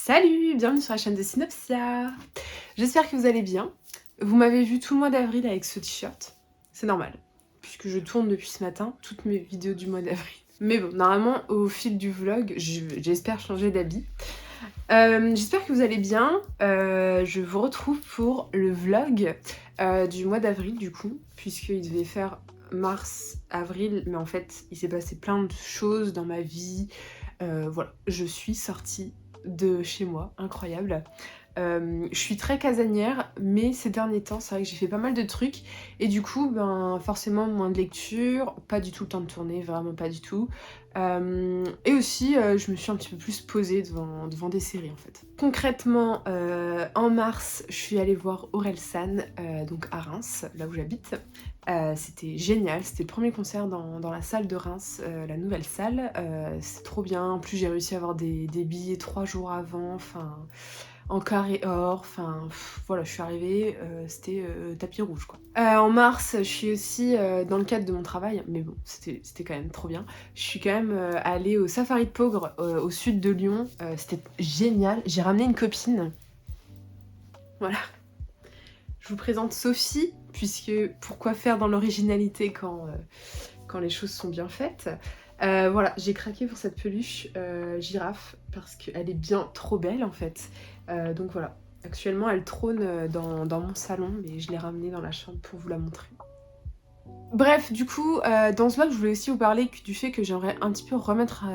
Salut, bienvenue sur la chaîne de Synopsia. J'espère que vous allez bien. Vous m'avez vu tout le mois d'avril avec ce t-shirt. C'est normal, puisque je tourne depuis ce matin toutes mes vidéos du mois d'avril. Mais bon, normalement, au fil du vlog, j'espère changer d'habit. J'espère que vous allez bien. Je vous retrouve pour le vlog du mois d'avril du coup, puisqu'il devait faire mars, avril, mais en fait, il s'est passé plein de choses dans ma vie. Voilà, je suis sortie de chez moi, incroyable. Je suis très casanière, mais ces derniers temps, c'est vrai que j'ai fait pas mal de trucs, et du coup, ben forcément moins de lecture, pas du tout le temps de tourner, vraiment pas du tout. Et aussi, je me suis un petit peu plus posée devant des séries en fait. Concrètement, en mars, je suis allée voir Orelsan, donc à Reims, là où j'habite. C'était génial, c'était le premier concert dans la salle de Reims, la nouvelle salle. C'est trop bien, en plus j'ai réussi à avoir des billets 3 jours avant, enfin en carré or, enfin voilà, je suis arrivée, c'était tapis rouge quoi. En mars, je suis aussi, dans le cadre de mon travail, mais bon, c'était quand même trop bien, je suis quand même allée au Safari de Peaugres, au sud de Lyon, c'était génial, j'ai ramené une copine, voilà. Je vous présente Sophie, puisque pourquoi faire dans l'originalité quand les choses sont bien faites. Voilà, j'ai craqué pour cette peluche girafe, parce qu'elle est bien trop belle en fait. Donc voilà, actuellement elle trône dans mon salon, mais je l'ai ramenée dans la chambre pour vous la montrer. Bref, du coup, dans ce vlog, je voulais aussi vous parler du fait que j'aimerais un petit peu remettre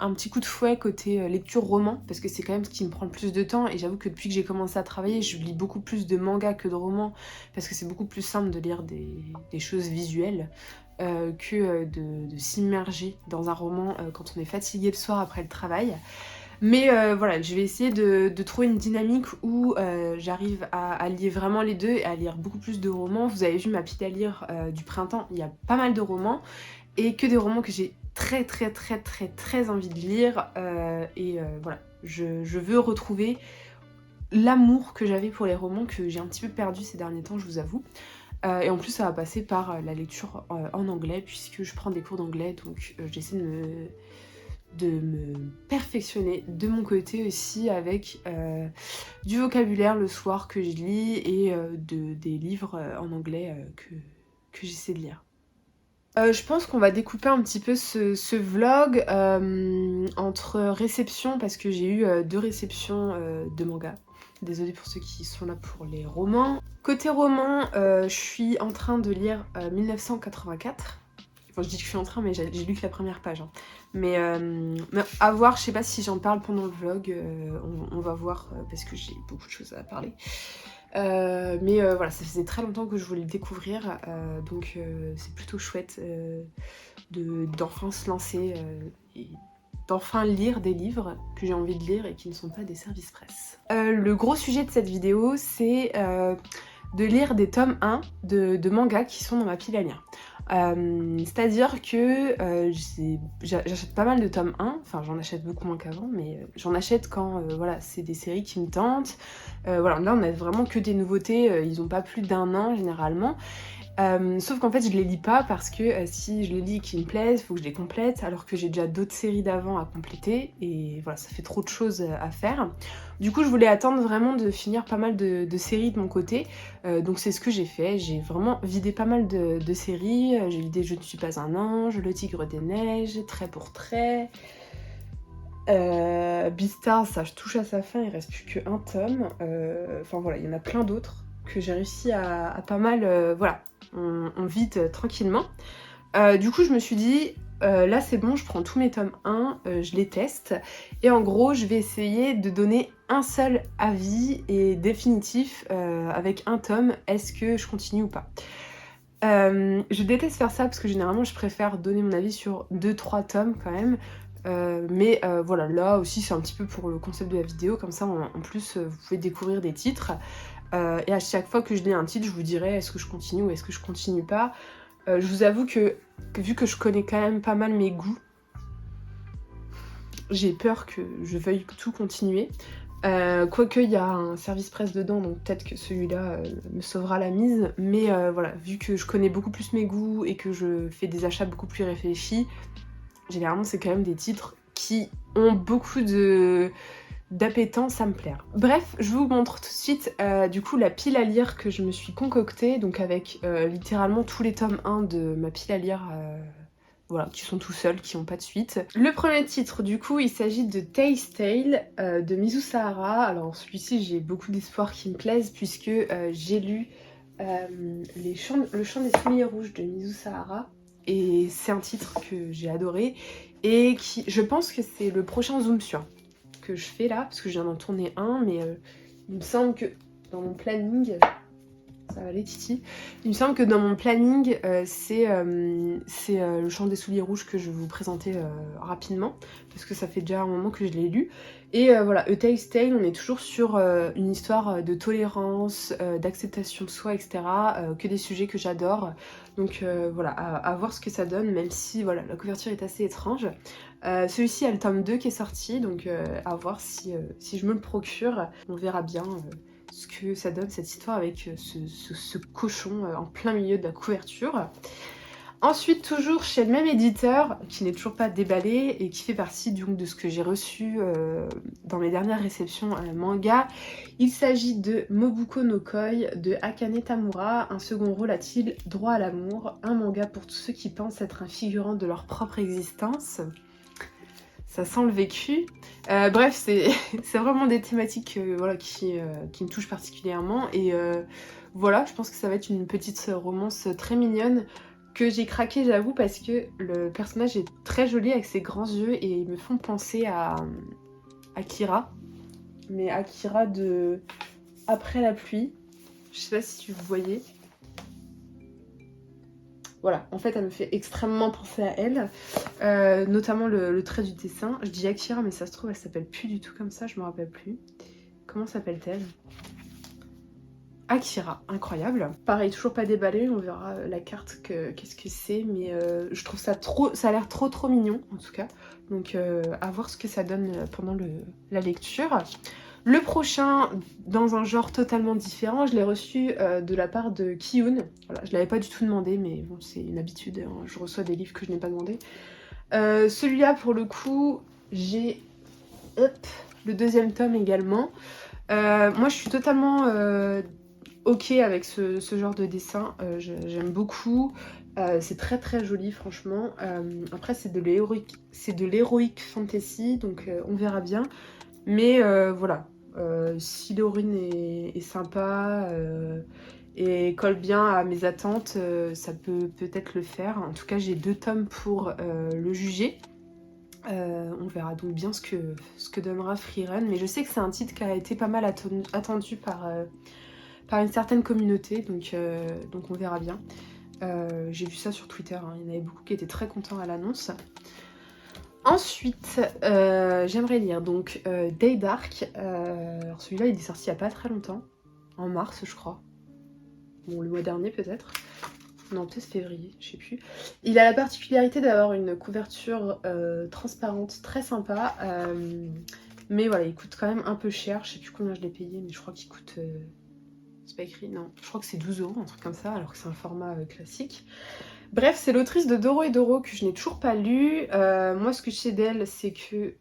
un petit coup de fouet côté lecture roman, parce que c'est quand même ce qui me prend le plus de temps, et j'avoue que depuis que j'ai commencé à travailler, je lis beaucoup plus de mangas que de romans, parce que c'est beaucoup plus simple de lire des choses visuelles que de s'immerger dans un roman quand on est fatigué le soir après le travail. Mais voilà, je vais essayer de trouver une dynamique où j'arrive à lier vraiment les deux et à lire beaucoup plus de romans. Vous avez vu ma pile à lire du printemps, il y a pas mal de romans et que des romans que j'ai très envie de lire. Voilà, je veux retrouver l'amour que j'avais pour les romans que j'ai un petit peu perdu ces derniers temps, je vous avoue. Et en plus ça va passer par la lecture en anglais, puisque je prends des cours d'anglais, donc j'essaie de me perfectionner de mon côté aussi, avec du vocabulaire le soir que je lis, et des livres en anglais que j'essaie de lire. Je pense qu'on va découper un petit peu ce vlog entre réceptions, parce que j'ai eu 2 réceptions de manga. Désolée pour ceux qui sont là pour les romans. Côté roman, je suis en train de lire 1984. Enfin, je dis que je suis en train, mais j'ai lu que la première page. Hein. Mais à voir, je sais pas si j'en parle pendant le vlog, on va voir, parce que j'ai beaucoup de choses à parler. Voilà, ça faisait très longtemps que je voulais le découvrir, donc c'est plutôt chouette d'enfin se lancer et d'enfin lire des livres que j'ai envie de lire et qui ne sont pas des services presse. Le gros sujet de cette vidéo, c'est de lire des tomes 1 de mangas qui sont dans ma pile à lire. C'est-à-dire que j'achète pas mal de tomes 1, enfin j'en achète beaucoup moins qu'avant, mais j'en achète quand voilà, c'est des séries qui me tentent. Voilà, là on a vraiment que des nouveautés, ils ont pas plus d'1 an généralement. Sauf qu'en fait je les lis pas, parce que si je les lis et qu'ils me plaisent, faut que je les complète, alors que j'ai déjà d'autres séries d'avant à compléter, et voilà, ça fait trop de choses à faire. Du coup je voulais attendre vraiment de finir pas mal de séries de mon côté, donc c'est ce que j'ai fait, j'ai vraiment vidé pas mal de séries, j'ai vidé Je ne suis pas un ange, Le Tigre des Neiges, Trait pour trait, Beastars, ça je touche à sa fin, il reste plus qu'un tome, enfin voilà, il y en a plein d'autres que j'ai réussi à pas mal, voilà, on vide tranquillement. Du coup je me suis dit, là c'est bon, je prends tous mes tomes 1, je les teste, et en gros je vais essayer de donner un seul avis et définitif avec un tome, est-ce que je continue ou pas. Je déteste faire ça, parce que généralement je préfère donner mon avis sur 2-3 tomes quand même. Voilà, là aussi c'est un petit peu pour le concept de la vidéo, comme ça en plus vous pouvez découvrir des titres. Et à chaque fois que je lis un titre, je vous dirai est-ce que je continue ou est-ce que je continue pas. Je vous avoue que vu que je connais quand même pas mal mes goûts, j'ai peur que je veuille tout continuer. Quoique il y a un service presse dedans, donc peut-être que celui-là me sauvera la mise. Mais voilà, vu que je connais beaucoup plus mes goûts et que je fais des achats beaucoup plus réfléchis, généralement c'est quand même des titres qui ont beaucoup d'appétence à me plaire. Bref, je vous montre tout de suite du coup la pile à lire que je me suis concoctée, donc avec littéralement tous les tomes 1 de ma pile à lire, voilà, qui sont tout seuls, qui n'ont pas de suite. Le premier titre du coup, il s'agit de Tae's Tale de Mizu Sahara. Alors celui-ci, j'ai beaucoup d'espoir qu'il me plaise puisque j'ai lu le chant des souliers rouges de Mizu Sahara. Et c'est un titre que j'ai adoré et qui, je pense que c'est le prochain Zoom sur que je fais là, parce que je viens d'en tourner un, mais il me semble que dans mon planning, ça va aller Titi, il me semble que dans mon planning, c'est le chant des souliers rouges que je vais vous présenter rapidement, parce que ça fait déjà un moment que je l'ai lu. Et voilà, A Tae's Tale, on est toujours sur une histoire de tolérance, d'acceptation de soi, etc. Que des sujets que j'adore. Donc voilà, à voir ce que ça donne, même si voilà, la couverture est assez étrange. Celui-ci a le tome 2 qui est sorti, donc à voir si je me le procure. On verra bien ce que ça donne cette histoire avec ce cochon en plein milieu de la couverture. Ensuite, toujours chez le même éditeur, qui n'est toujours pas déballé et qui fait partie donc de ce que j'ai reçu dans mes dernières réceptions manga. Il s'agit de Mobuko no Koi de Akane Tamura. Un second rôle a-t-il droit à l'amour? Un manga pour tous ceux qui pensent être un figurant de leur propre existence. Ça sent le vécu. Bref, c'est vraiment des thématiques voilà, qui me touchent particulièrement. Et voilà, je pense que ça va être une petite romance très mignonne que j'ai craqué, j'avoue, parce que le personnage est très joli avec ses grands yeux et ils me font penser à Akira. Mais Akira de Après la pluie. Je sais pas si vous voyez. Voilà, en fait, elle me fait extrêmement penser à elle, notamment le trait du dessin. Je dis Akira, mais ça se trouve, elle s'appelle plus du tout comme ça, je me rappelle plus. Comment s'appelle-t-elle? Akira, incroyable. Pareil, toujours pas déballé, on verra la carte, qu'est-ce que c'est, mais je trouve ça ça a l'air trop mignon, en tout cas. Donc, à voir ce que ça donne pendant la lecture. Le prochain, dans un genre totalement différent, je l'ai reçu de la part de Kiyun. Voilà, je l'avais pas du tout demandé, mais bon, c'est une habitude, hein, je reçois des livres que je n'ai pas demandé. Celui-là, pour le coup, j'ai le deuxième tome également. Moi, je suis totalement ok avec ce genre de dessin, j'aime beaucoup. C'est très joli, franchement. Après, c'est de l'heroic fantasy, donc on verra bien. Mais voilà, si l'héroïne est sympa et colle bien à mes attentes, ça peut peut-être le faire. En tout cas, j'ai 2 tomes pour le juger. On verra donc bien ce que donnera Freerun. Mais je sais que c'est un titre qui a été pas mal attendu par une certaine communauté, donc on verra bien. J'ai vu ça sur Twitter, hein, il y en avait beaucoup qui étaient très contents à l'annonce. Ensuite, j'aimerais lire donc Day Dark. Alors celui-là, il est sorti il n'y a pas très longtemps, en mars, je crois. Bon, le mois dernier peut-être. Non, peut-être février, je sais plus. Il a la particularité d'avoir une couverture transparente, très sympa. Mais voilà, il coûte quand même un peu cher. Je sais plus combien je l'ai payé, mais je crois qu'il coûte... c'est pas écrit, non. Je crois que c'est 12 €, un truc comme ça, alors que c'est un format classique. Bref, c'est l'autrice de Doro et Doro que je n'ai toujours pas lu. Moi, ce que je sais d'elle, c'est que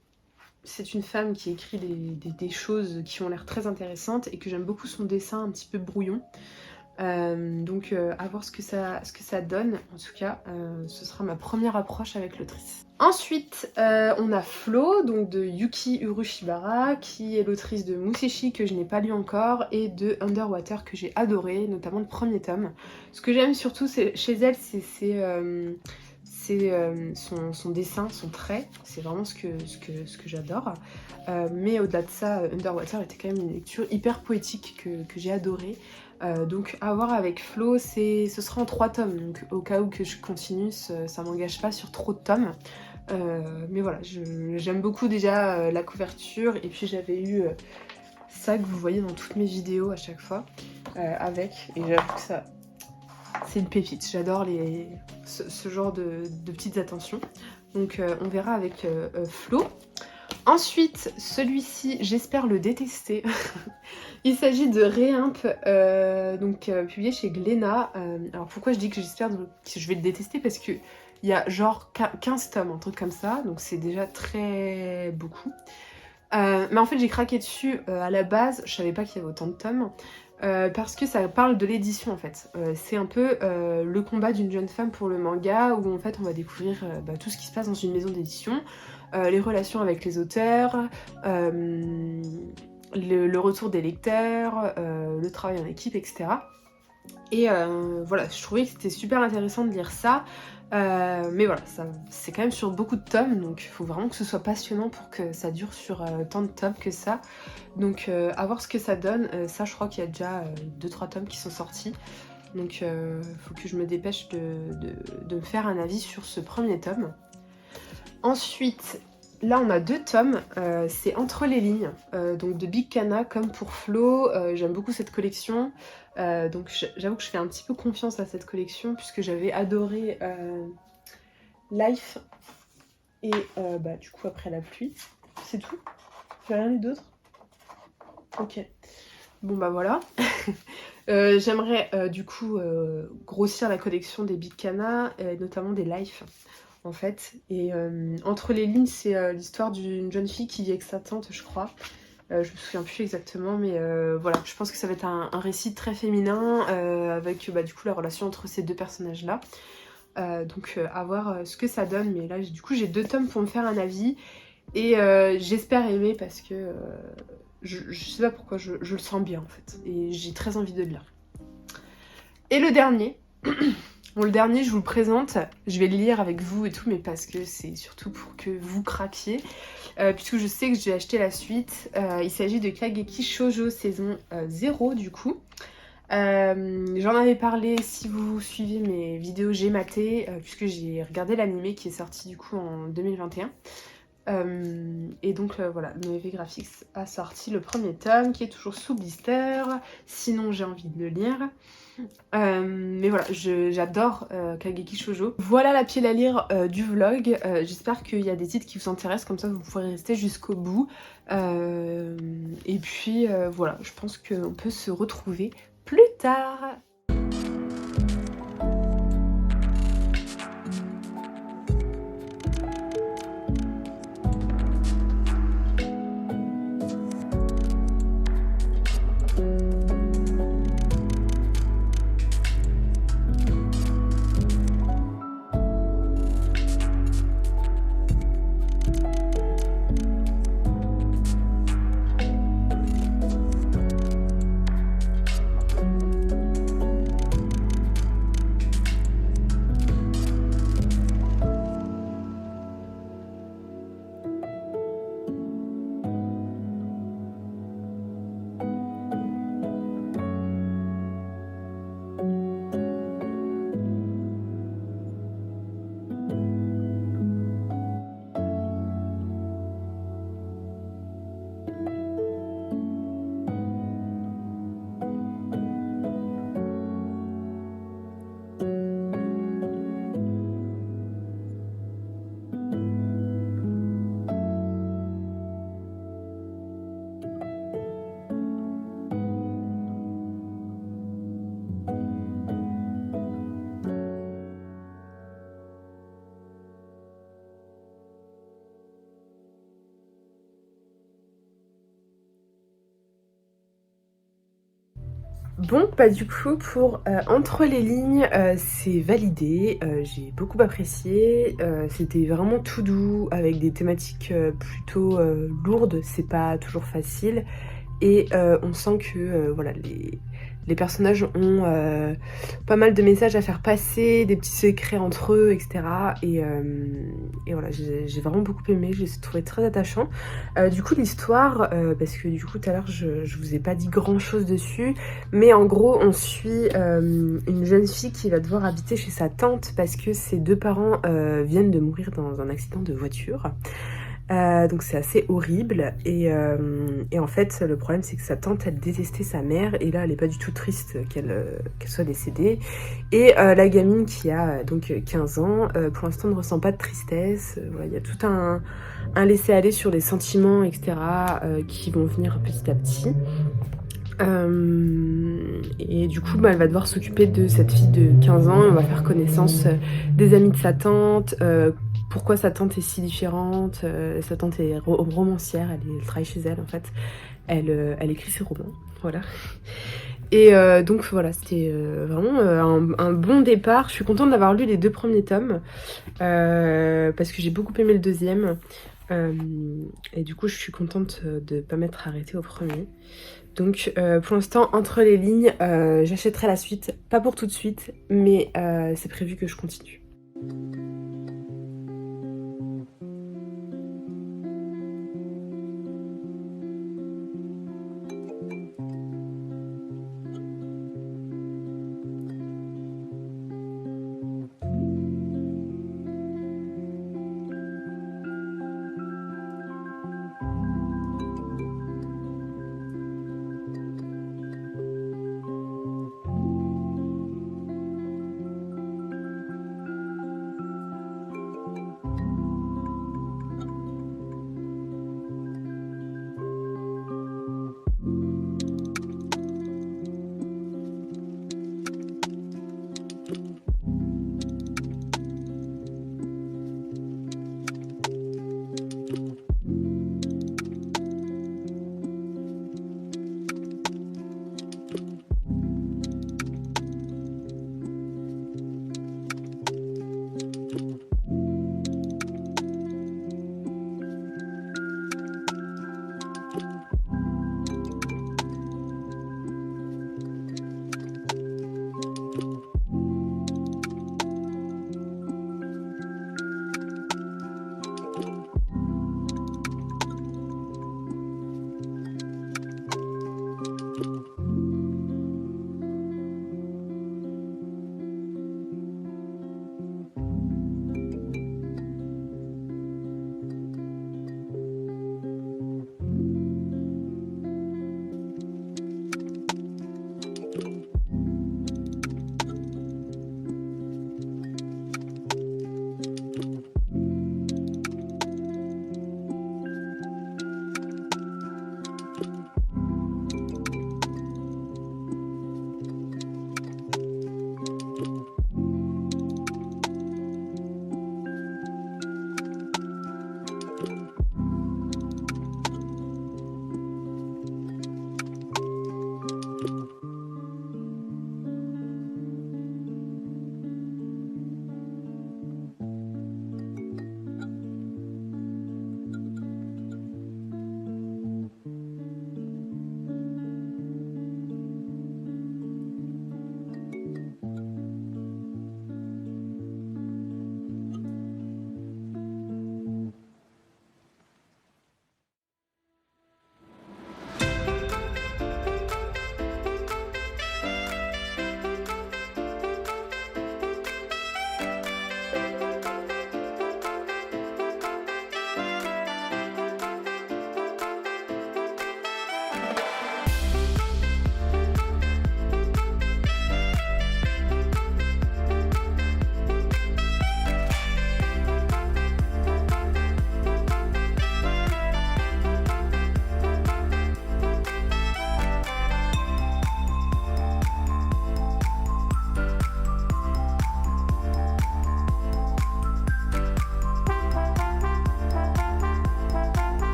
c'est une femme qui écrit des choses qui ont l'air très intéressantes et que j'aime beaucoup son dessin un petit peu brouillon. Donc à voir ce que ça donne. En tout cas, ce sera ma première approche avec l'autrice. Ensuite, on a Flo, donc de Yuki Urushibara, qui est l'autrice de Museshi que je n'ai pas lu encore et de Underwater que j'ai adoré, notamment le premier tome. Ce que j'aime surtout chez elle, c'est son dessin, son trait. C'est vraiment ce que j'adore. Mais au-delà de ça, Underwater était quand même une lecture hyper poétique que j'ai adorée. Donc à voir avec Flo, ce sera en 3 tomes, donc au cas où que je continue, ça m'engage pas sur trop de tomes. Mais voilà, j'aime beaucoup déjà la couverture, et puis j'avais eu ça que vous voyez dans toutes mes vidéos à chaque fois, avec, et j'avoue que ça, c'est une pépite. J'adore ce genre de petites attentions. Donc on verra avec Flo. Ensuite, celui-ci, j'espère le détester. Il s'agit de Réimp, donc publié chez Glénat. Alors pourquoi je dis que j'espère que je vais le détester? Parce qu'il y a genre 15 tomes, un truc comme ça, donc c'est déjà très beaucoup. Mais en fait j'ai craqué dessus à la base, je savais pas qu'il y avait autant de tomes. Parce que ça parle de l'édition en fait. C'est un peu le combat d'une jeune femme pour le manga où en fait on va découvrir tout ce qui se passe dans une maison d'édition, les relations avec les auteurs, le retour des lecteurs, le travail en équipe, etc. Et voilà, je trouvais que c'était super intéressant de lire ça. Mais voilà, c'est quand même sur beaucoup de tomes, donc il faut vraiment que ce soit passionnant pour que ça dure sur tant de tomes que ça. Donc à voir ce que ça donne. Ça, je crois qu'il y a déjà 2-3 tomes qui sont sortis. Donc faut que je me dépêche de me faire un avis sur ce premier tome. Ensuite, là on a 2 tomes, c'est Entre les lignes, donc de Big Kana comme pour Flo. J'aime beaucoup cette collection. Donc j'avoue que je fais un petit peu confiance à cette collection puisque j'avais adoré Life et du coup après la pluie. C'est tout? Tu as rien d'autre? Ok. Bon bah voilà. J'aimerais du coup grossir la collection des Big Kana, notamment des Life en fait. Et Entre les lignes, c'est l'histoire d'une jeune fille qui vit avec sa tante, je crois. Je me souviens plus exactement, mais voilà, je pense que ça va être un récit très féminin avec du coup la relation entre ces deux personnages-là. Donc à voir ce que ça donne, mais là du coup j'ai 2 tomes pour me faire un avis et j'espère aimer parce que je sais pas pourquoi, je le sens bien en fait et j'ai très envie de le lire. Et le dernier, bon le dernier je vous le présente, je vais le lire avec vous et tout, mais parce que c'est surtout pour que vous craquiez. Puisque je sais que j'ai acheté la suite. Il s'agit de Kageki Shoujo saison 0 du coup. J'en avais parlé, si vous suivez mes vidéos j'ai maté, puisque j'ai regardé l'anime qui est sorti du coup en 2021. Et donc voilà, Noévé Graphics a sorti le premier tome qui est toujours sous blister, sinon j'ai envie de le lire. Mais voilà, j'adore Kageki Shoujo. Voilà la pile à lire du vlog. J'espère qu'il y a des titres qui vous intéressent, comme ça vous pourrez rester jusqu'au bout. Et puis voilà, je pense qu'on peut se retrouver plus tard. Bon, bah du coup, pour Entre les lignes, c'est validé, j'ai beaucoup apprécié, c'était vraiment tout doux, avec des thématiques plutôt lourdes, c'est pas toujours facile, et on sent que voilà, les personnages ont pas mal de messages à faire passer, des petits secrets entre eux, etc. Et voilà, j'ai vraiment beaucoup aimé, je l'ai trouvé très attachant. Du coup, l'histoire, parce que du coup, tout à l'heure, je vous ai pas dit grand-chose dessus, mais en gros, on suit une jeune fille qui va devoir habiter chez sa tante parce que ses 2 parents viennent de mourir dans un accident de voiture. Donc c'est assez horrible et en fait le problème c'est que sa tante elle détestait sa mère et là elle est pas du tout triste qu'elle soit décédée et la gamine qui a donc 15 ans pour l'instant ne ressent pas de tristesse. Voilà, il y a tout un laisser-aller sur les sentiments etc qui vont venir petit à petit. Et du coup elle va devoir s'occuper de cette fille de 15 ans, on va faire connaissance des amis de sa tante, pourquoi sa tante est si différente. Sa tante est romancière, elle travaille chez elle en fait. Elle écrit ses romans, voilà. Et donc voilà, c'était vraiment un bon départ. Je suis contente d'avoir lu les 2 premiers tomes, parce que j'ai beaucoup aimé le deuxième. Et du coup, je suis contente de pas m'être arrêtée au premier. Donc pour l'instant, entre les lignes, j'achèterai la suite. Pas pour tout de suite, mais c'est prévu que je continue.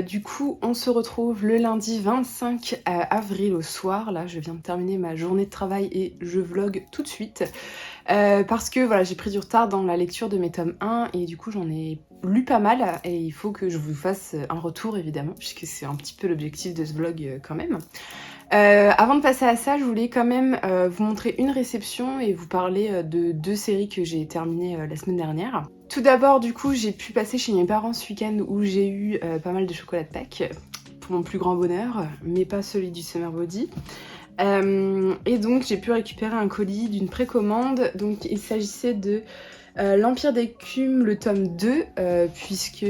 Du coup, on se retrouve le lundi 25 avril au soir. Là, je viens de terminer ma journée de travail et je vlog tout de suite. Parce que voilà, j'ai pris du retard dans la lecture de mes tomes 1 et du coup j'en ai lu pas mal et il faut que je vous fasse un retour évidemment puisque c'est un petit peu l'objectif de ce vlog quand même. Avant de passer à ça, je voulais quand même vous montrer une réception et vous parler de 2 séries que j'ai terminées la semaine dernière. Tout d'abord, du coup, j'ai pu passer chez mes parents ce week-end où j'ai eu pas mal de chocolat de Pâques, pour mon plus grand bonheur, mais pas celui du Summer Body. Et donc j'ai pu récupérer un colis d'une précommande. Donc il s'agissait de l'Empire d'écume, le tome 2, puisque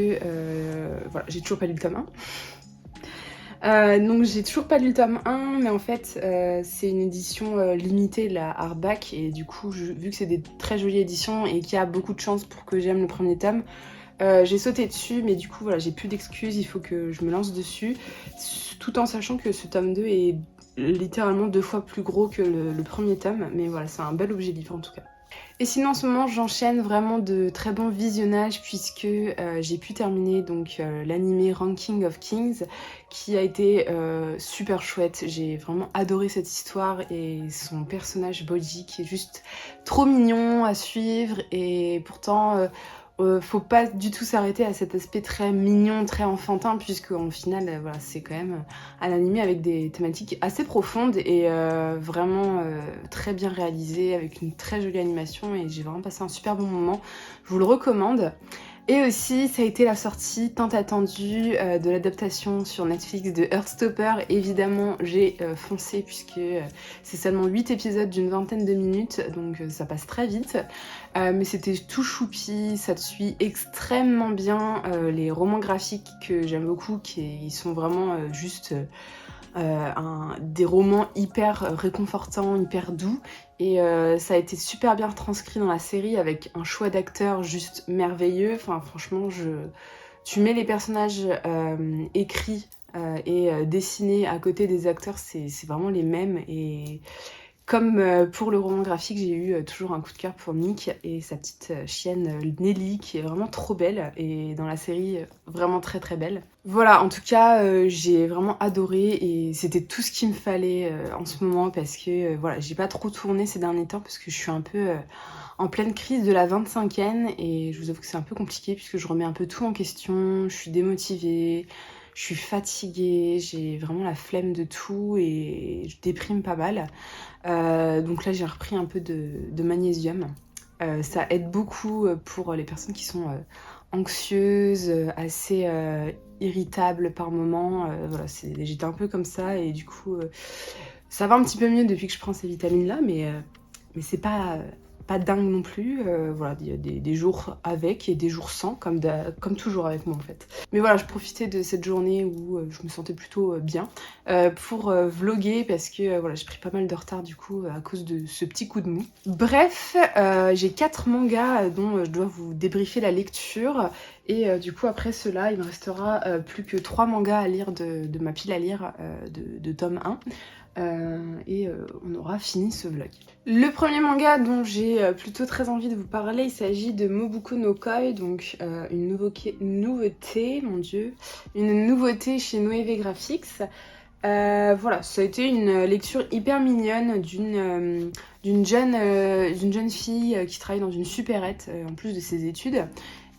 voilà, j'ai toujours pas lu le tome 1. Donc j'ai toujours pas lu le tome 1, mais en fait c'est une édition limitée, la hardback, et du coup vu que c'est des très jolies éditions et qu'il y a beaucoup de chances pour que j'aime le premier tome, j'ai sauté dessus, mais du coup voilà, j'ai plus d'excuses, il faut que je me lance dessus, tout en sachant que ce tome 2 est littéralement 2 fois plus gros que le premier tome, mais voilà, c'est un bel objet livre en tout cas. Et sinon en ce moment j'enchaîne vraiment de très bons visionnages puisque j'ai pu terminer donc l'animé Ranking of Kings qui a été super chouette. J'ai vraiment adoré cette histoire et son personnage Boji qui est juste trop mignon à suivre, et pourtant faut pas du tout s'arrêter à cet aspect très mignon, très enfantin, puisque au final, voilà, c'est quand même un animé avec des thématiques assez profondes et vraiment très bien réalisé, avec une très jolie animation, et j'ai vraiment passé un super bon moment. Je vous le recommande. Et aussi, ça a été la sortie tant attendue de l'adaptation sur Netflix de Heartstopper. Évidemment, j'ai foncé puisque c'est seulement 8 épisodes d'une vingtaine de minutes, donc ça passe très vite. Mais c'était tout choupi, ça te suit extrêmement bien. Les romans graphiques que j'aime beaucoup, ils sont vraiment juste des romans hyper réconfortants, hyper doux. Et ça a été super bien retranscrit dans la série avec un choix d'acteurs juste merveilleux. Enfin franchement, tu mets les personnages écrits et dessinés à côté des acteurs, c'est vraiment les mêmes. Et comme pour le roman graphique, j'ai eu toujours un coup de cœur pour Nick et sa petite chienne Nelly qui est vraiment trop belle, et dans la série vraiment très très belle. Voilà, en tout cas j'ai vraiment adoré et c'était tout ce qu'il me fallait en ce moment, parce que voilà, j'ai pas trop tourné ces derniers temps parce que je suis un peu en pleine crise de la 25e et je vous avoue que c'est un peu compliqué puisque je remets un peu tout en question, je suis démotivée. Je suis fatiguée, j'ai vraiment la flemme de tout et je déprime pas mal. Donc là j'ai repris un peu de magnésium. Ça aide beaucoup pour les personnes qui sont anxieuses, assez irritables par moments. Voilà, j'étais un peu comme ça et du coup ça va un petit peu mieux depuis que je prends ces vitamines là, mais c'est pas dingue non plus. Voilà, il y a des jours avec et des jours sans, comme toujours avec moi en fait. Mais voilà, je profitais de cette journée où je me sentais plutôt bien pour vlogger, parce que voilà, j'ai pris pas mal de retard du coup à cause de ce petit coup de mou. Bref, j'ai 4 mangas dont je dois vous débriefer la lecture, et du coup après cela il me restera plus que 3 mangas à lire de ma pile à lire de tome 1. Et on aura fini ce vlog. Le premier manga dont j'ai plutôt très envie de vous parler, il s'agit de Mobuko no Koi, donc une nouveauté, mon dieu, une nouveauté chez Noévé Graphics. Voilà, ça a été une lecture hyper mignonne d'une jeune fille qui travaille dans une supérette en plus de ses études,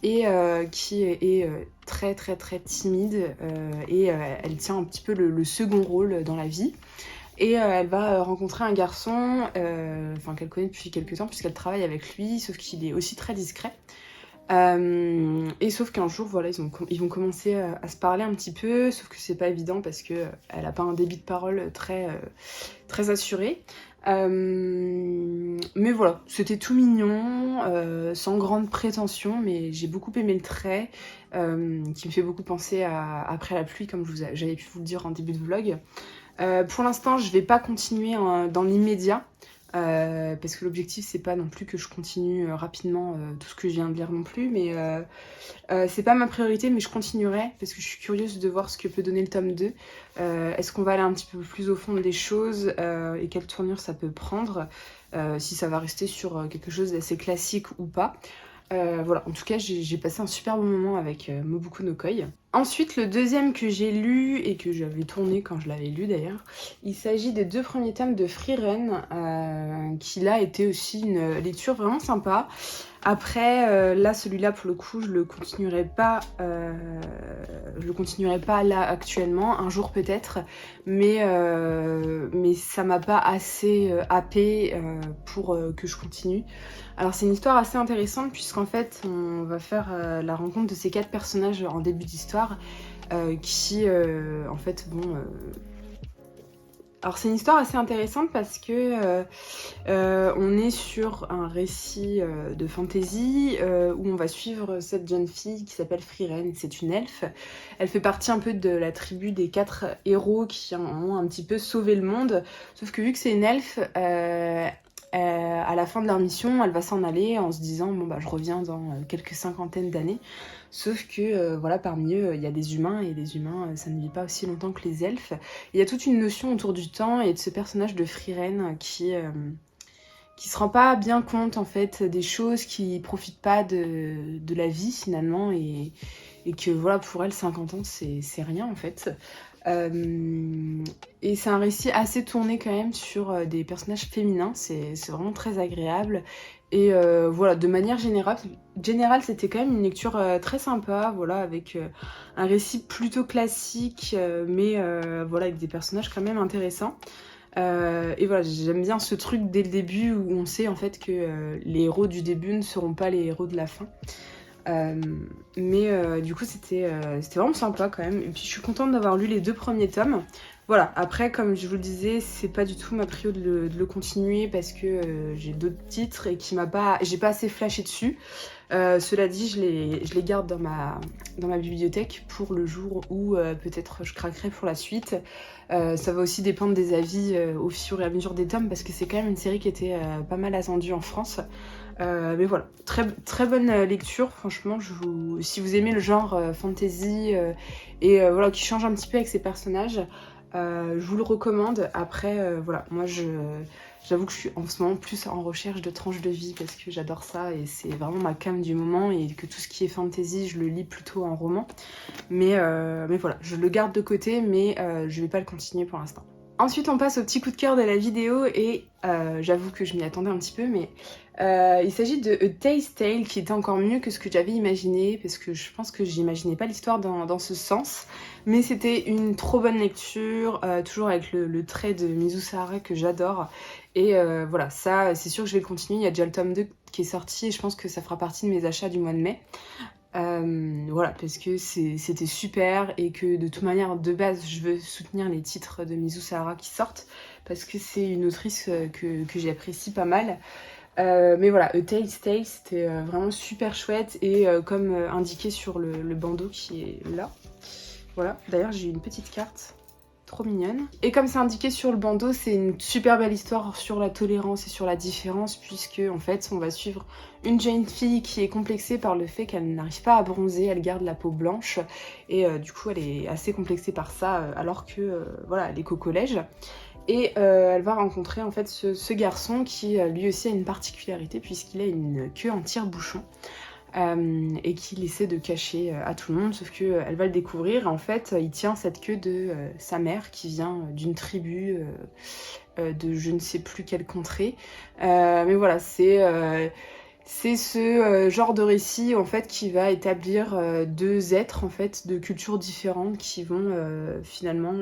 et qui est très très très timide, et elle tient un petit peu le second rôle dans la vie. Et elle va rencontrer un garçon qu'elle connaît depuis quelques temps puisqu'elle travaille avec lui, sauf qu'il est aussi très discret. Et sauf qu'un jour, voilà, ils vont commencer à se parler un petit peu, sauf que c'est pas évident parce que elle a pas un débit de parole très assuré. Mais voilà, c'était tout mignon, sans grande prétention, mais j'ai beaucoup aimé le trait, qui me fait beaucoup penser à Après la pluie, comme j'avais pu vous le dire en début de vlog. Pour l'instant, je vais pas continuer dans l'immédiat, parce que l'objectif c'est pas non plus que je continue rapidement tout ce que je viens de lire non plus, mais c'est pas ma priorité, mais je continuerai parce que je suis curieuse de voir ce que peut donner le tome 2. Est-ce qu'on va aller un petit peu plus au fond des choses, et quelle tournure ça peut prendre, si ça va rester sur quelque chose d'assez classique ou pas. Voilà, en tout cas, j'ai passé un super bon moment avec Mobuko no Koi. Ensuite, le deuxième que j'ai lu et que j'avais tourné quand je l'avais lu d'ailleurs, il s'agit des 2 premiers tomes de Frieren, qui là était aussi une lecture vraiment sympa. Après, là, celui-là, pour le coup, je le continuerai pas là actuellement, un jour peut-être, mais ça m'a pas assez happé pour que je continue. Alors c'est une histoire assez intéressante puisqu'en fait on va faire la rencontre de ces 4 personnages en début d'histoire qui en fait vont... Alors c'est une histoire assez intéressante parce que on est sur un récit de fantasy où on va suivre cette jeune fille qui s'appelle Frieren, c'est une elfe. Elle fait partie un peu de la tribu des 4 héros qui ont un petit peu sauvé le monde, sauf que vu que c'est une elfe, à la fin de leur mission, elle va s'en aller en se disant bon bah je reviens dans quelques cinquantaines d'années. Sauf que voilà, parmi eux, il y a des humains et les humains, ça ne vit pas aussi longtemps que les elfes. Il y a toute une notion autour du temps et de ce personnage de Frieren qui se rend pas bien compte en fait des choses, qui profite pas de la vie finalement et que voilà, pour elle 50 ans c'est rien en fait. Et c'est un récit assez tourné quand même sur des personnages féminins, c'est vraiment très agréable. Et voilà, de manière générale, c'était quand même une lecture très sympa, voilà, avec un récit plutôt classique, mais voilà, avec des personnages quand même intéressants. Et voilà, j'aime bien ce truc dès le début où on sait en fait que les héros du début ne seront pas les héros de la fin. Mais du coup c'était vraiment sympa quand même, et puis je suis contente d'avoir lu les 2 premiers tomes. Voilà, après comme je vous le disais, c'est pas du tout ma prio de le continuer parce que j'ai d'autres titres et j'ai pas assez flashé dessus. Cela dit, je les garde dans ma bibliothèque pour le jour où peut-être je craquerai pour la suite. Ça va aussi dépendre des avis au fur et à mesure des tomes parce que c'est quand même une série qui était pas mal attendue en France. Mais voilà, très bonne lecture, franchement, si vous aimez le genre fantasy et voilà, qui change un petit peu avec ses personnages, je vous le recommande. Après, voilà, moi j'avoue que je suis en ce moment plus en recherche de tranches de vie parce que j'adore ça et c'est vraiment ma came du moment, et que tout ce qui est fantasy, je le lis plutôt en roman. Mais voilà, je le garde de côté, mais je vais pas le continuer pour l'instant. Ensuite, on passe au petit coup de cœur de la vidéo et j'avoue que je m'y attendais un petit peu, mais il s'agit de A Tale's Tale qui était encore mieux que ce que j'avais imaginé parce que je pense que j'imaginais pas l'histoire dans ce sens, mais c'était une trop bonne lecture, toujours avec le trait de Mizu Sahara que j'adore. Et voilà, ça c'est sûr que je vais le continuer. Il y a déjà le tome 2 qui est sorti et je pense que ça fera partie de mes achats du mois de mai. Voilà, parce que c'était super et que de toute manière, de base, je veux soutenir les titres de Mizu Sahara qui sortent parce que c'est une autrice que j'apprécie pas mal. Mais voilà, A Tale's Tale, c'était vraiment super chouette et comme indiqué sur le bandeau qui est là. Voilà, d'ailleurs j'ai une petite carte. Trop mignonne. Et comme c'est indiqué sur le bandeau, c'est une super belle histoire sur la tolérance et sur la différence, puisque en fait on va suivre une jeune fille qui est complexée par le fait qu'elle n'arrive pas à bronzer, elle garde la peau blanche et du coup elle est assez complexée par ça alors que voilà, elle est qu'au collège. Et elle va rencontrer en fait ce garçon qui lui aussi a une particularité puisqu'il a une queue en tire-bouchon. Et qu'il essaie de cacher à tout le monde, sauf qu'elle va le découvrir. En fait, il tient cette queue de sa mère qui vient d'une tribu de je ne sais plus quelle contrée. Mais voilà, c'est ce genre de récit en fait qui va établir 2 êtres en fait de cultures différentes qui vont finalement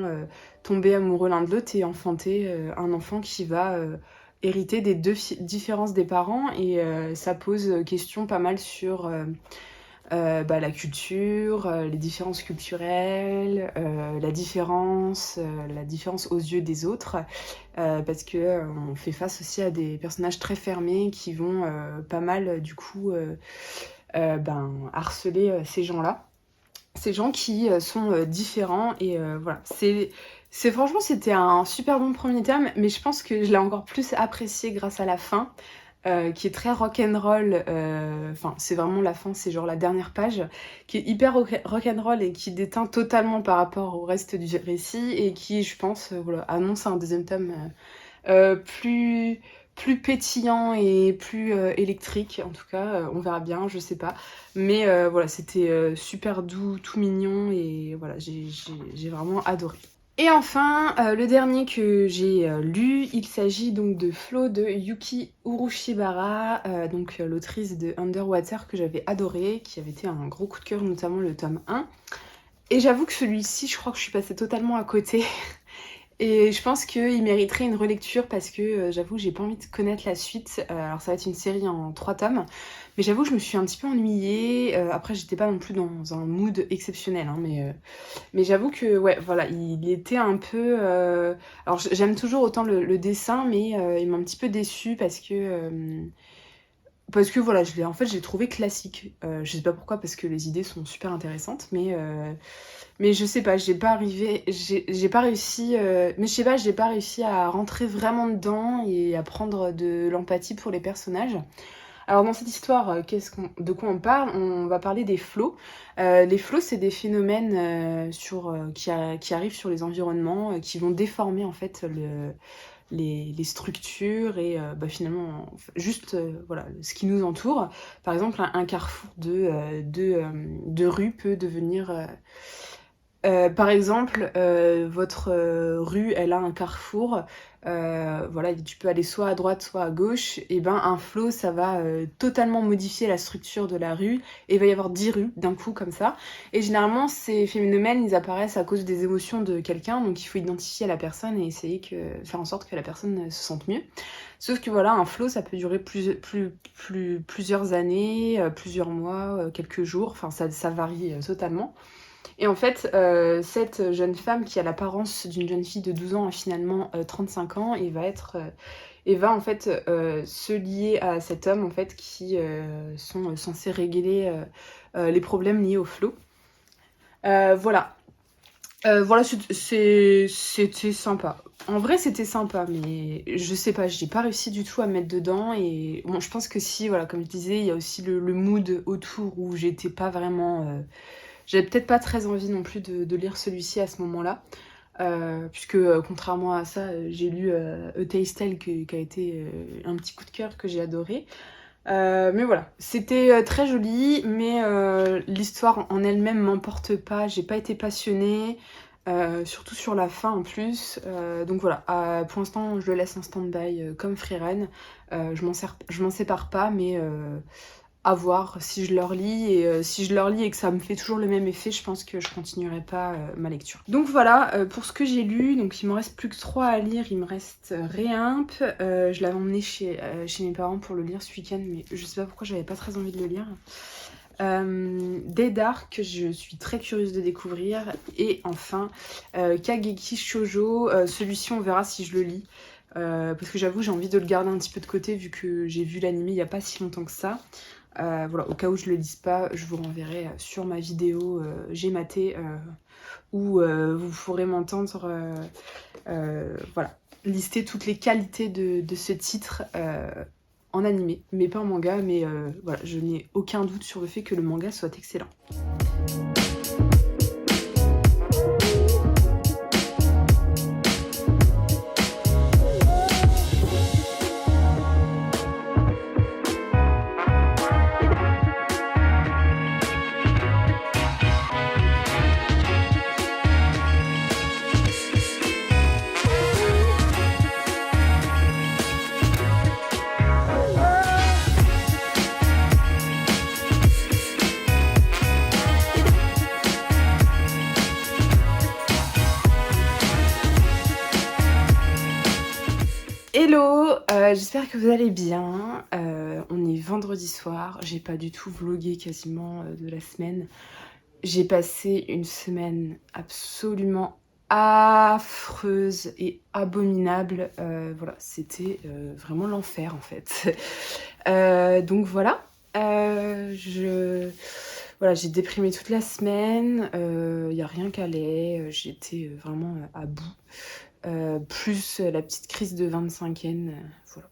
tomber amoureux l'un de l'autre et enfanter un enfant qui va hériter des 2 différences des parents. Et ça pose question pas mal sur la culture, les différences culturelles, la différence aux yeux des autres, parce que on fait face aussi à des personnages très fermés qui vont pas mal du coup harceler ces gens-là. Ces gens qui sont différents et voilà. Franchement, c'était un super bon premier tome, mais je pense que je l'ai encore plus apprécié grâce à la fin, qui est très rock'n'roll. Enfin, c'est vraiment la fin, c'est genre la dernière page, qui est hyper rock'n'roll et qui déteint totalement par rapport au reste du récit et qui, je pense, voilà, annonce un deuxième tome plus plus pétillant et plus électrique. En tout cas, on verra bien, je sais pas. Mais voilà, c'était super doux, tout mignon et voilà, j'ai vraiment adoré. Et enfin, le dernier que j'ai lu, il s'agit donc de Flow de Yuki Urushibara, donc l'autrice de Underwater que j'avais adoré, qui avait été un gros coup de cœur, notamment le tome 1. Et j'avoue que celui-ci, je crois que je suis passée totalement à côté. Et je pense qu'il mériterait une relecture parce que j'avoue j'ai pas envie de connaître la suite. Alors ça va être une série en 3 tomes. Mais j'avoue que je me suis un petit peu ennuyée. Après j'étais pas non plus dans un mood exceptionnel. Hein, mais j'avoue que ouais voilà, il était un peu... Alors j'aime toujours autant le dessin mais il m'a un petit peu déçue parce que voilà, en fait, je l'ai trouvé classique. Je sais pas pourquoi, parce que les idées sont super intéressantes, mais je sais pas, j'ai pas réussi, mais je sais pas, j'ai pas réussi à rentrer vraiment dedans et à prendre de l'empathie pour les personnages. Alors dans cette histoire, de quoi on parle? On va parler des flots. Les flots, c'est des phénomènes qui arrivent sur les environnements, qui vont déformer en fait les structures et finalement juste voilà, ce qui nous entoure. Par exemple, un carrefour de rue peut devenir... par exemple, votre rue, elle a un carrefour. Voilà, tu peux aller soit à droite, soit à gauche. Et ben, un flow, ça va totalement modifier la structure de la rue. Et il va y avoir 10 rues d'un coup, comme ça. Et généralement, ces phénomènes, ils apparaissent à cause des émotions de quelqu'un. Donc, il faut identifier la personne et essayer faire en sorte que la personne se sente mieux. Sauf que voilà, un flow, ça peut durer plusieurs années, plusieurs mois, quelques jours. Enfin, ça varie totalement. Et en fait, cette jeune femme qui a l'apparence d'une jeune fille de 12 ans a finalement 35 ans et va en fait se lier à cet homme en fait qui sont censés régler les problèmes liés au flow. Voilà. Voilà, c'était sympa. En vrai, c'était sympa, mais je sais pas, j'ai pas réussi du tout à me mettre dedans. Et bon, je pense que si, voilà, comme je disais, il y a aussi le mood autour où j'étais pas vraiment... J'avais peut-être pas très envie non plus de lire celui-ci à ce moment-là, puisque contrairement à ça, j'ai lu A Taste Tale qui a été un petit coup de cœur que j'ai adoré. Mais voilà, c'était très joli, mais l'histoire en elle-même m'emporte pas, j'ai pas été passionnée, surtout sur la fin en plus. Donc voilà, pour l'instant je le laisse en stand-by comme Frieren. Je m'en sépare pas, mais à voir si je le relis et si je le relis et que ça me fait toujours le même effet, je pense que je continuerai pas ma lecture. Donc voilà pour ce que j'ai lu. Donc il me reste plus que 3 à lire, il me reste Réimp. Je l'avais emmené chez mes parents pour le lire ce week-end, mais je sais pas pourquoi j'avais pas très envie de le lire. Deidara que je suis très curieuse de découvrir, et enfin Kageki Shoujo. Celui-ci on verra si je le lis. Parce que j'avoue j'ai envie de le garder un petit peu de côté vu que j'ai vu l'anime il n'y a pas si longtemps que ça. Voilà, au cas où je le dise pas, je vous renverrai sur ma vidéo j'ai maté où vous pourrez m'entendre voilà, lister toutes les qualités de ce titre en animé, mais pas en manga, mais voilà, je n'ai aucun doute sur le fait que le manga soit excellent. Hello, j'espère que vous allez bien. On est vendredi soir, j'ai pas du tout vlogué quasiment de la semaine. J'ai passé une semaine absolument affreuse et abominable. Voilà, c'était vraiment l'enfer en fait. Donc voilà, voilà, j'ai déprimé toute la semaine, y a rien qu'allait, j'étais vraiment à bout. Plus la petite crise de 25e, voilà,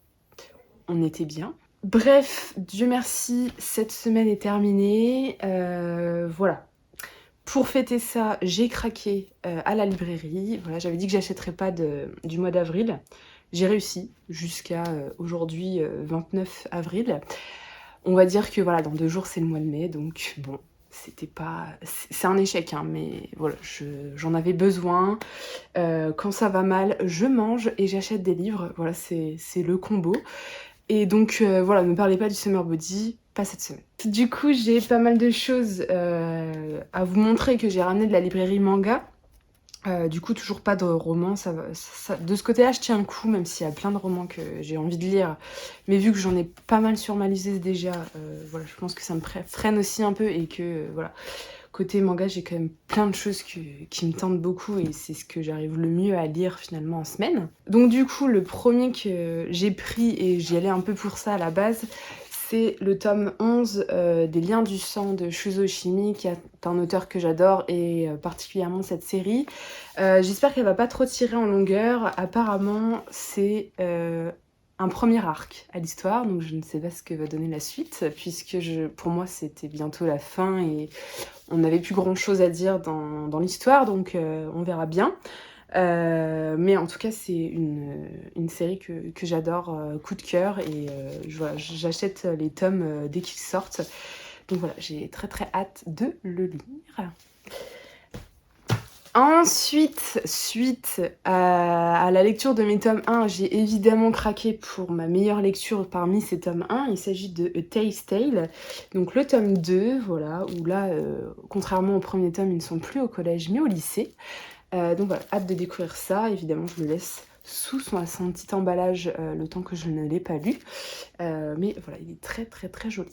on était bien. Bref, Dieu merci, cette semaine est terminée, voilà. Pour fêter ça, j'ai craqué à la librairie. Voilà, j'avais dit que j'achèterais pas du mois d'avril, J'ai réussi jusqu'à aujourd'hui 29 avril. On va dire que voilà, dans 2 jours c'est le mois de mai, donc bon, c'était pas... C'est un échec, hein, mais voilà, j'en avais besoin. Quand ça va mal, je mange et j'achète des livres, voilà, c'est le combo. Et donc voilà, ne me parlez pas du Summer Body, pas cette semaine. Du coup, j'ai pas mal de choses à vous montrer que j'ai ramené de la librairie manga. Du coup, toujours pas de romans. De ce côté-là, je tiens le coup, même s'il y a plein de romans que j'ai envie de lire. Mais vu que j'en ai pas mal sur ma liste déjà, voilà, je pense que ça me freine aussi un peu et que voilà. Côté manga, j'ai quand même plein de choses qui me tentent beaucoup et c'est ce que j'arrive le mieux à lire finalement en semaine. Donc du coup, le premier que j'ai pris et j'y allais un peu pour ça à la base, c'est le tome 11 des Liens du sang de Shuzo Oshimi, qui est un auteur que j'adore et particulièrement cette série. J'espère qu'elle va pas trop tirer en longueur. Apparemment, c'est un premier arc à l'histoire, donc je ne sais pas ce que va donner la suite, puisque pour moi c'était bientôt la fin et on n'avait plus grand chose à dire dans l'histoire, donc on verra bien. Mais en tout cas, c'est une série que j'adore, coup de cœur, et voilà, j'achète les tomes dès qu'ils sortent. Donc voilà, j'ai très très hâte de le lire. Ensuite, suite à la lecture de mes tomes 1, j'ai évidemment craqué pour ma meilleure lecture parmi ces tomes 1. Il s'agit de A Tale's Tale, donc le tome 2, voilà, où là, contrairement au premier tome, ils ne sont plus au collège mais au lycée. Donc voilà, hâte de découvrir ça. Évidemment, je le laisse sous son petit emballage le temps que je ne l'ai pas lu. Mais voilà, il est très très très joli.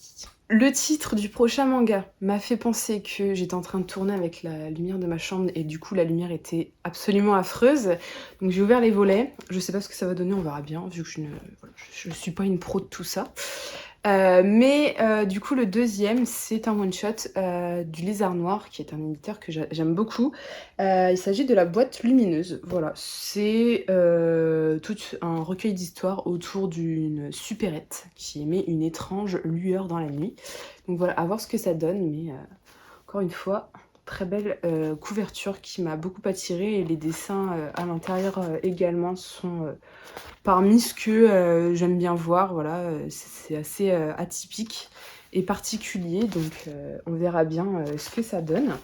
Le titre du prochain manga m'a fait penser que j'étais en train de tourner avec la lumière de ma chambre et du coup la lumière était absolument affreuse. Donc j'ai ouvert les volets. Je sais pas ce que ça va donner, on verra bien, vu que je suis pas une pro de tout ça. Mais du coup le deuxième c'est un one shot du Lézard Noir, qui est un éditeur que j'aime beaucoup. Il s'agit de La Boîte Lumineuse. Voilà, c'est tout un recueil d'histoires autour d'une supérette qui émet une étrange lueur dans la nuit. Donc voilà, à voir ce que ça donne, mais encore une fois, très belle couverture qui m'a beaucoup attirée, et les dessins à l'intérieur également sont parmi ce que j'aime bien voir. Voilà, c'est assez atypique et particulier, donc on verra bien ce que ça donne.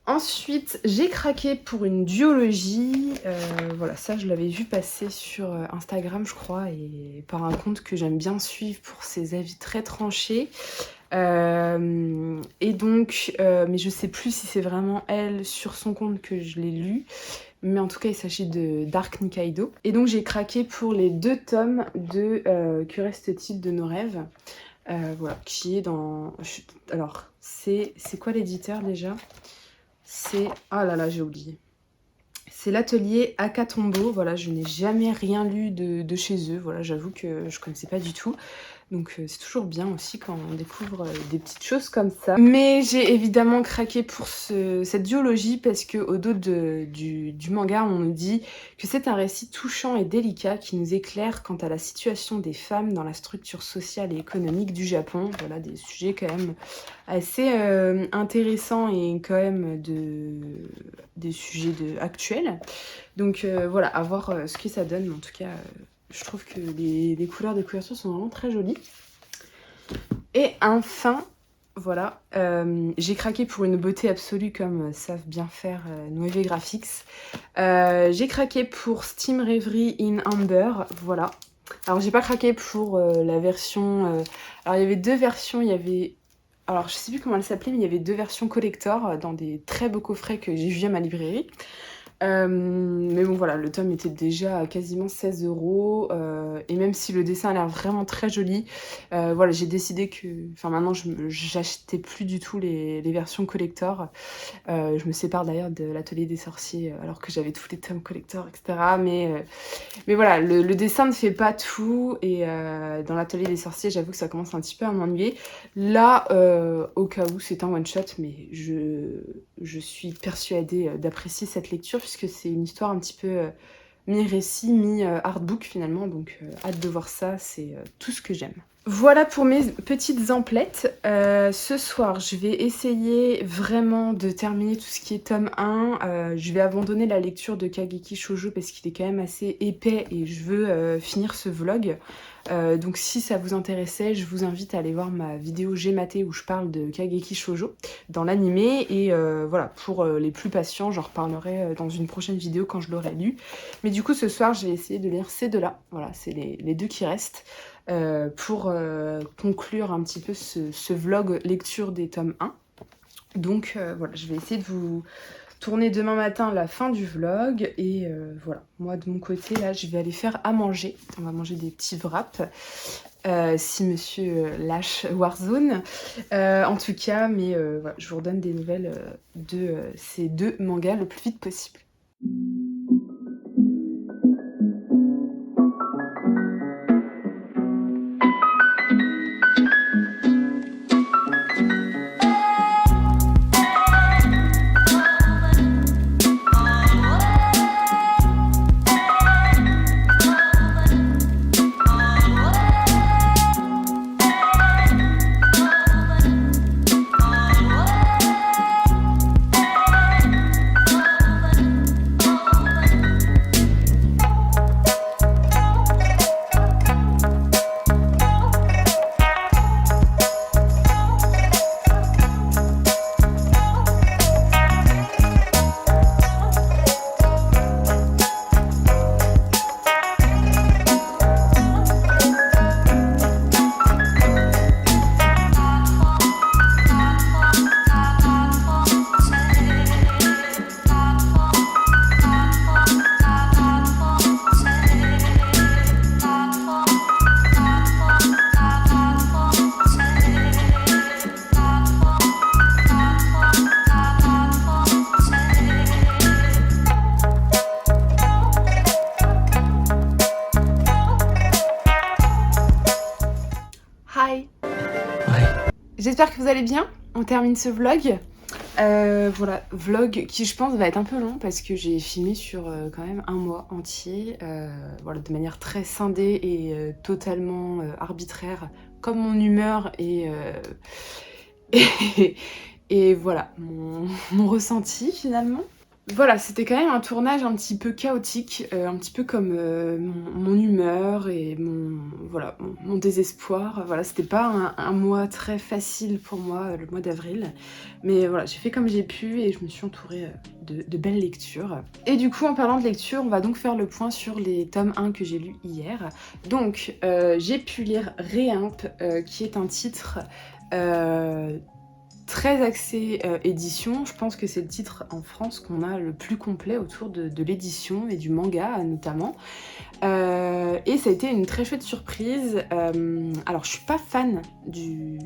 Ensuite, j'ai craqué pour une duologie. Voilà, ça je l'avais vu passer sur Instagram, je crois, et par un compte que j'aime bien suivre pour ses avis très tranchés. Et donc, mais je sais plus si c'est vraiment elle sur son compte que je l'ai lu. Mais en tout cas, il s'agit de Dark Nikaido. Et donc, j'ai craqué pour les 2 tomes de Que reste-t-il de nos rêves, voilà, qui est dans... Alors, c'est quoi l'éditeur déjà? C'est... Ah là là, j'ai oublié. C'est l'atelier Akatombo. Voilà, je n'ai jamais rien lu de chez eux. Voilà, j'avoue que je connaissais pas du tout. Donc c'est toujours bien aussi quand on découvre des petites choses comme ça. Mais j'ai évidemment craqué pour cette duologie parce qu'au dos du manga, on nous dit que c'est un récit touchant et délicat qui nous éclaire quant à la situation des femmes dans la structure sociale et économique du Japon. Voilà, des sujets quand même assez intéressants et quand même des sujets actuels. Donc voilà, à voir ce que ça donne. Mais en tout cas... je trouve que les couleurs des couvertures sont vraiment très jolies. Et enfin, voilà, j'ai craqué pour une beauté absolue comme savent bien faire Nueve Graphics. J'ai craqué pour Steam Reverie in Amber, voilà. Alors j'ai pas craqué pour la version... alors il y avait 2 versions, il y avait... Alors je sais plus comment elle s'appelait, mais il y avait 2 versions collector dans des très beaux coffrets que j'ai vus à ma librairie. Mais bon voilà, le tome était déjà à quasiment 16 €, et même si le dessin a l'air vraiment très joli, voilà, j'ai décidé que... Enfin maintenant j'achetais plus du tout les versions collector. Je me sépare d'ailleurs de l'atelier des sorciers alors que j'avais tous les tomes collector, etc. Mais voilà, le dessin ne fait pas tout, et dans l'atelier des sorciers, j'avoue que ça commence un petit peu à m'ennuyer. Là, au cas où, c'est un one-shot, mais je suis persuadée d'apprécier cette lecture puisque c'est une histoire un petit peu mi-récit, mi-artbook finalement, donc hâte de voir ça, c'est tout ce que j'aime. Voilà pour mes petites emplettes. Ce soir, je vais essayer vraiment de terminer tout ce qui est tome 1. Je vais abandonner la lecture de Kageki Shoujo parce qu'il est quand même assez épais et je veux finir ce vlog. Donc si ça vous intéressait, je vous invite à aller voir ma vidéo J'ai maté où je parle de Kageki Shoujo dans l'animé. Et voilà, pour les plus patients, j'en reparlerai dans une prochaine vidéo quand je l'aurai lu. Mais du coup, ce soir, je vais essayer de lire ces deux-là. Voilà, c'est les deux qui restent. Pour conclure un petit peu ce vlog lecture des tomes 1. Donc voilà, je vais essayer de vous tourner demain matin la fin du vlog. Et voilà, moi de mon côté, là, je vais aller faire à manger. On va manger des petits wraps. Si monsieur lâche Warzone. En tout cas, mais voilà, je vous redonne des nouvelles de ces deux mangas le plus vite possible. Hi. J'espère que vous allez bien. On termine ce vlog. Voilà, vlog qui je pense va être un peu long parce que j'ai filmé sur quand même un mois entier, voilà, de manière très scindée et totalement arbitraire, comme mon humeur et voilà, mon ressenti finalement. Voilà, c'était quand même un tournage un petit peu chaotique, un petit peu comme mon humeur et voilà, mon désespoir. Voilà, c'était pas un mois très facile pour moi, le mois d'avril. Mais voilà, j'ai fait comme j'ai pu et je me suis entourée de belles lectures. Et du coup, en parlant de lecture, on va donc faire le point sur les tomes 1 que j'ai lus hier. Donc, j'ai pu lire Réimp, qui est un titre très axé édition. Je pense que c'est le titre en France qu'on a le plus complet autour de l'édition et du manga notamment. Et ça a été une très chouette surprise. Alors je suis pas fan du...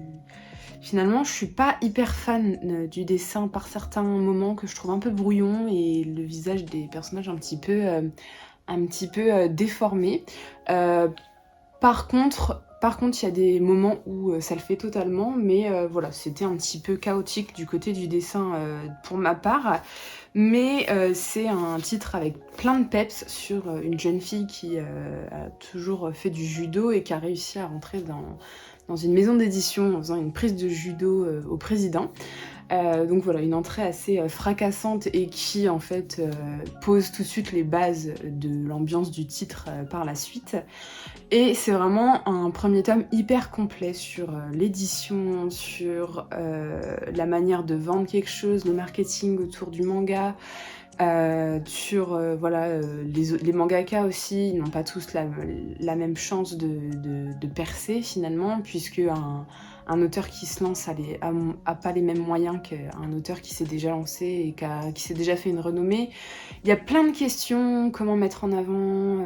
Finalement je suis pas hyper fan du dessin par certains moments que je trouve un peu brouillon et le visage des personnages un petit peu déformé. Par contre, il y a des moments où ça le fait totalement, mais voilà, c'était un petit peu chaotique du côté du dessin pour ma part. Mais c'est un titre avec plein de peps sur une jeune fille qui a toujours fait du judo et qui a réussi à rentrer dans une maison d'édition en faisant une prise de judo au président. Donc voilà, une entrée assez fracassante et qui en fait pose tout de suite les bases de l'ambiance du titre par la suite. Et c'est vraiment un premier tome hyper complet sur l'édition, sur la manière de vendre quelque chose, le marketing autour du manga, sur voilà, les mangaka aussi, ils n'ont pas tous la même chance de percer finalement, puisque un auteur qui se lance a pas les mêmes moyens qu'un auteur qui s'est déjà lancé et qui s'est déjà fait une renommée. Il y a plein de questions, comment mettre en avant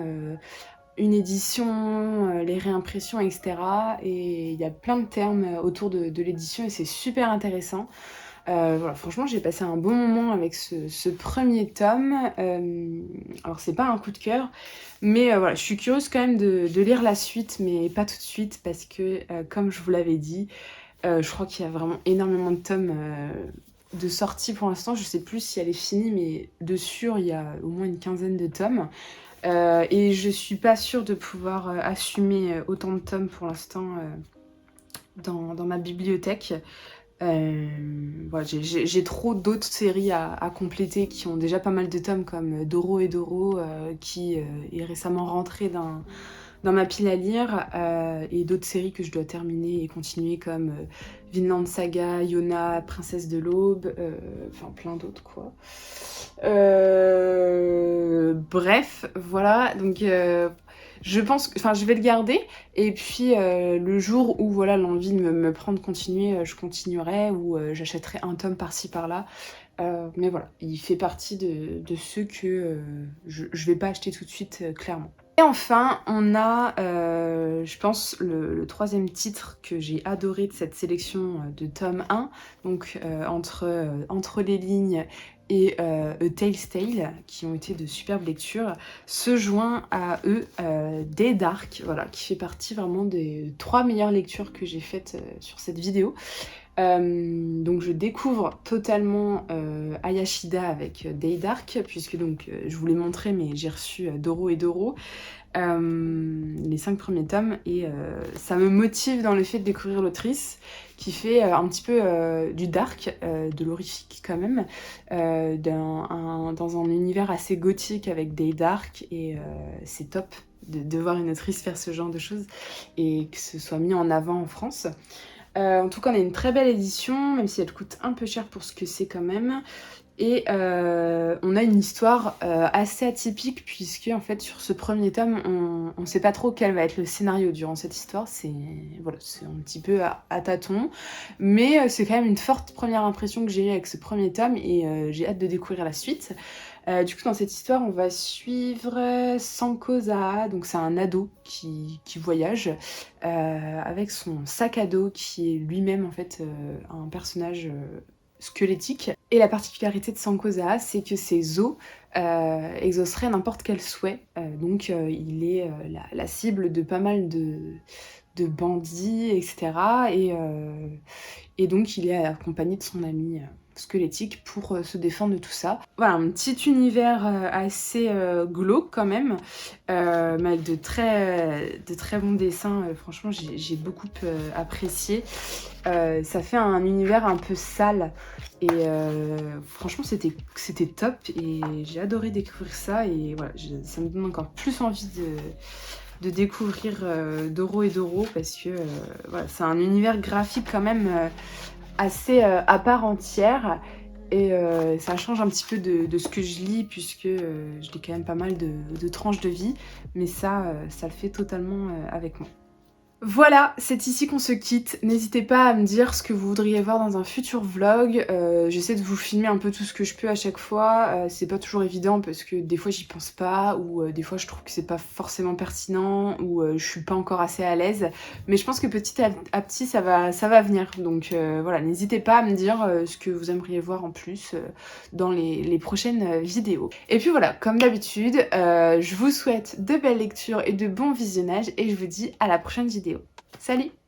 une édition, les réimpressions, etc. Et il y a plein de termes autour de l'édition et c'est super intéressant. Voilà, franchement, j'ai passé un bon moment avec ce premier tome. Alors, c'est pas un coup de cœur, mais voilà, je suis curieuse quand même de lire la suite, mais pas tout de suite, parce que, comme je vous l'avais dit, je crois qu'il y a vraiment énormément de tomes de sortie pour l'instant. Je sais plus si elle est finie, mais de sûr, il y a au moins une quinzaine de tomes. Et je suis pas sûre de pouvoir assumer autant de tomes pour l'instant dans ma bibliothèque. Voilà, j'ai trop d'autres séries à compléter qui ont déjà pas mal de tomes, comme Doro et Doro, qui est récemment rentré dans ma pile à lire, et d'autres séries que je dois terminer et continuer, comme Vinland Saga, Yona, Princesse de l'Aube, enfin plein d'autres quoi. Bref, voilà, donc je pense que, enfin, je vais le garder, et puis le jour où voilà l'envie de me prend de continuer, je continuerai, ou j'achèterai un tome par-ci par-là. Mais voilà, il fait partie de ceux que je vais pas acheter tout de suite, clairement. Et enfin, on a, je pense, le troisième titre que j'ai adoré de cette sélection de tome 1, donc entre les lignes et A Tale's Tale, qui ont été de superbes lectures, se joint à eux Day Dark, voilà, qui fait partie vraiment des 3 meilleures lectures que j'ai faites sur cette vidéo. Donc je découvre totalement Ayashida avec Day Dark, puisque donc je vous l'ai montré, mais j'ai reçu Doro et Doro, les 5 premiers tomes, et ça me motive dans le fait de découvrir l'autrice, qui fait un petit peu du dark, de l'horrifique quand même, dans un univers assez gothique avec Day Dark, et c'est top de voir une autrice faire ce genre de choses et que ce soit mis en avant en France. En tout cas, on a une très belle édition, même si elle coûte un peu cher pour ce que c'est quand même. Et on a une histoire assez atypique, puisque en fait sur ce premier tome, on sait pas trop quel va être le scénario durant cette histoire. C'est voilà, c'est un petit peu à tâtons, mais c'est quand même une forte première impression que j'ai eue avec ce premier tome, et j'ai hâte de découvrir la suite. Du coup, dans cette histoire, on va suivre Sanko Zaha, donc c'est un ado qui voyage avec son sac à dos, qui est lui-même en fait un personnage squelettique. Et la particularité de Sanko Zaha, c'est que ses os exauceraient n'importe quel souhait. Donc il est la cible de pas mal de bandits, etc. Et donc il est accompagné de son ami squelettique pour se défendre de tout ça. Voilà, un petit univers assez glauque quand même, mais avec de très bons dessins. Franchement, j'ai beaucoup apprécié. Ça fait un univers un peu sale, et franchement c'était top, et j'ai adoré découvrir ça, et voilà, ça me donne encore plus envie de découvrir Doro et Doro, parce que voilà, c'est un univers graphique quand même assez à part entière, et ça change un petit peu de ce que je lis, puisque je lis quand même pas mal de tranches de vie, mais ça le fait totalement avec moi. Voilà, c'est ici qu'on se quitte. N'hésitez pas à me dire ce que vous voudriez voir dans un futur vlog. J'essaie de vous filmer un peu tout ce que je peux à chaque fois. C'est pas toujours évident, parce que des fois j'y pense pas, ou des fois je trouve que c'est pas forcément pertinent, ou je suis pas encore assez à l'aise. Mais je pense que petit à petit ça va venir. Donc voilà, n'hésitez pas à me dire ce que vous aimeriez voir en plus dans les prochaines vidéos. Et puis voilà, comme d'habitude, je vous souhaite de belles lectures et de bons visionnages, et je vous dis à la prochaine vidéo. Salut!